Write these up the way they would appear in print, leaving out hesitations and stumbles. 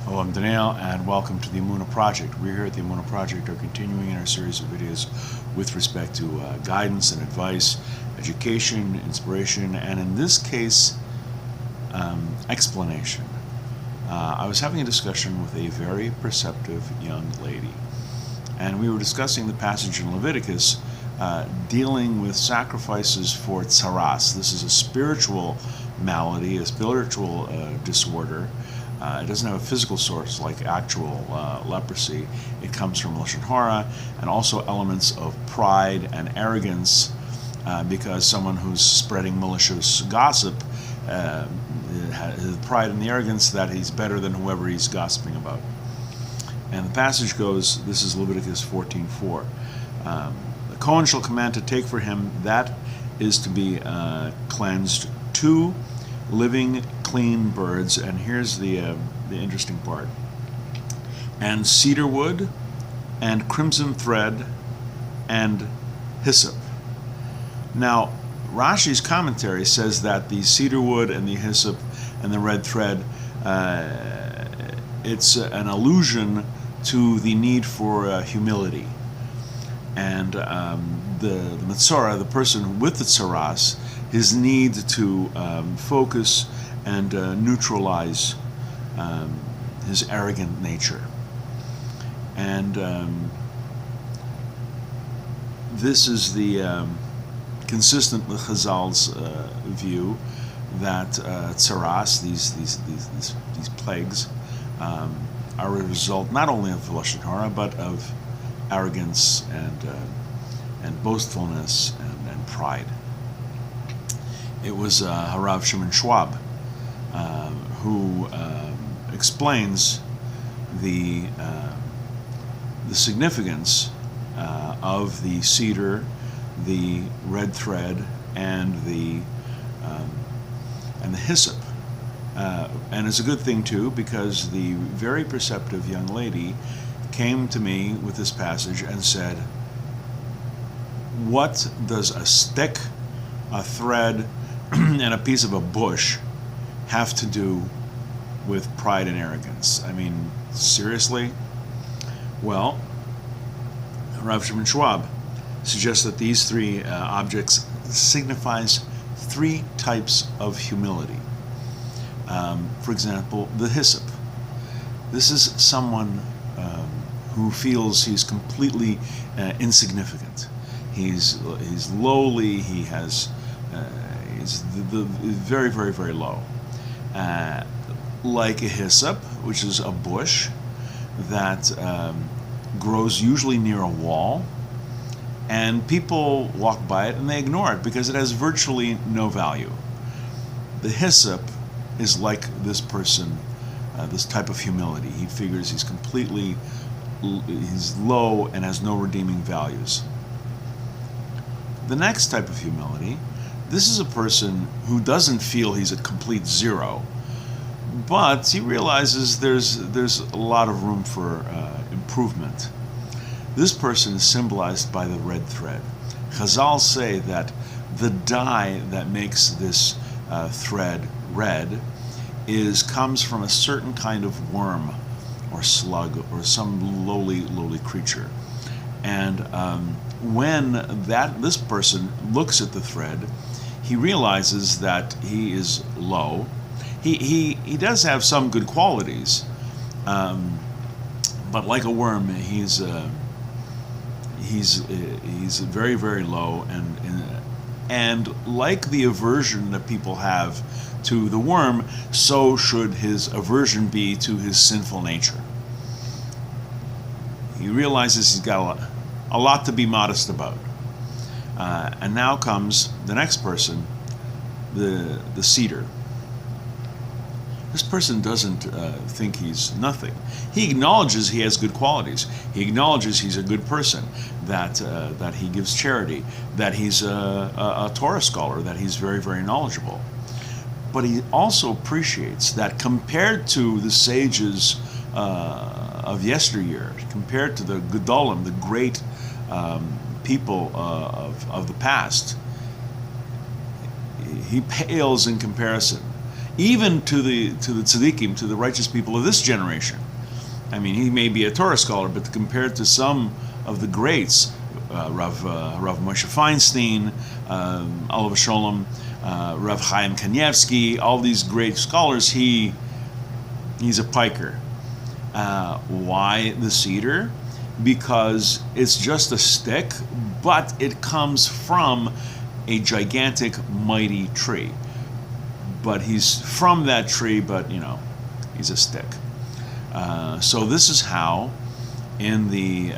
Hello, I'm Daniel, and welcome to the Emunah Project. We here at the Emunah Project are continuing in our series of videos with respect to guidance and advice, education, inspiration, and in this case, explanation. I was having a discussion with a very perceptive young lady, and we were discussing the passage in Leviticus dealing with sacrifices for Tzaraas. This is a spiritual malady, a spiritual disorder. It doesn't have a physical source like actual leprosy. It comes from Lashon Hara and also elements of pride and arrogance, because someone who's spreading malicious gossip has pride and the arrogance that he's better than whoever he's gossiping about. And the passage goes, this is Leviticus 14:4. The Kohen shall command to take for him that is to be cleansed 2 living clean birds, and here's the interesting part, and cedar wood and crimson thread and hyssop. Now Rashi's commentary says that the cedar wood and the hyssop and the red thread, it's an allusion to the need for humility, and the Metzora, the person with the Tzaraas, his need to focus and neutralize his arrogant nature. And this is the consistent with Chazal's view that Tzaraas, these plagues, are a result not only of Lashon Hara but of arrogance and boastfulness and pride. It was Harav Shimon Schwab who explains the significance of the cedar, the red thread, and the hyssop. And it's a good thing too, because the very perceptive young lady came to me with this passage and said, "What does a stick, a thread, and a piece of a bush have to do with pride and arrogance? I mean, seriously?" Well, Rav Shimon Schwab suggests that these 3 objects signifies 3 types of humility. For example, the hyssop. This is someone who feels he's completely insignificant. He's lowly. He has is very, very, very low. Like a hyssop, which is a bush that grows usually near a wall, and people walk by it and they ignore it because it has virtually no value. The hyssop is like this person, this type of humility. He figures he's low and has no redeeming values. The next type of humility, this is a person who doesn't feel he's a complete zero, but he realizes there's a lot of room for improvement. This person is symbolized by the red thread. Chazal say that the dye that makes this thread red comes from a certain kind of worm or slug or some lowly creature. And when this person looks at the thread, he realizes that he is low. He does have some good qualities, but like a worm, he's very, very low, and like the aversion that people have to the worm, so should his aversion be to his sinful nature. He realizes he's got a lot to be modest about. And now comes the next person, the cedar. This person doesn't think he's nothing. He acknowledges he has good qualities. He acknowledges he's a good person, that he gives charity, that he's a Torah scholar, that he's very, very knowledgeable. But he also appreciates that compared to the sages of yesteryear, compared to the Gedolim, the great people of the past, he pales in comparison. even to the tzaddikim, to the righteous people of this generation. I mean, he may be a Torah scholar, but compared to some of the greats, Rav Moshe Feinstein, Olav Sholem, Rav Chaim Kanievsky, all these great scholars, he's a piker. Why the cedar? Because it's just a stick, but it comes from a gigantic, mighty tree. But he's from that tree, but he's a stick. So this is how, in the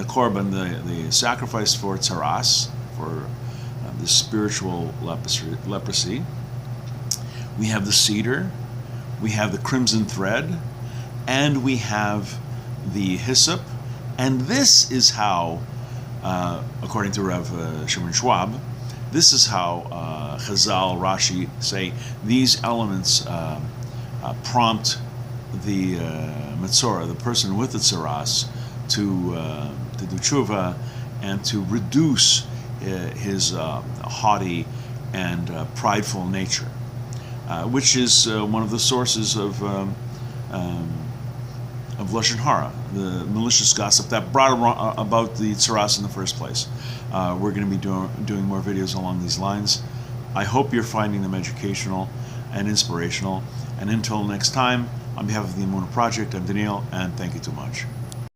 korban, the sacrifice for Tzaraas, for the spiritual leprosy, we have the cedar, we have the crimson thread, and we have the hyssop. And this is how, according to Rav Shimon Schwab, this is how Chazal, Rashi say these elements prompt the Metzora, the person with the Tzaraas, to do tshuva and to reduce his haughty and prideful nature, which is one of the sources of Lashon Hara, the malicious gossip that brought about the Tzaraas in the first place. We're going to be doing more videos along these lines. I hope you're finding them educational and inspirational. And until next time, on behalf of the Emunah Project, I'm Daniel, and thank you too much.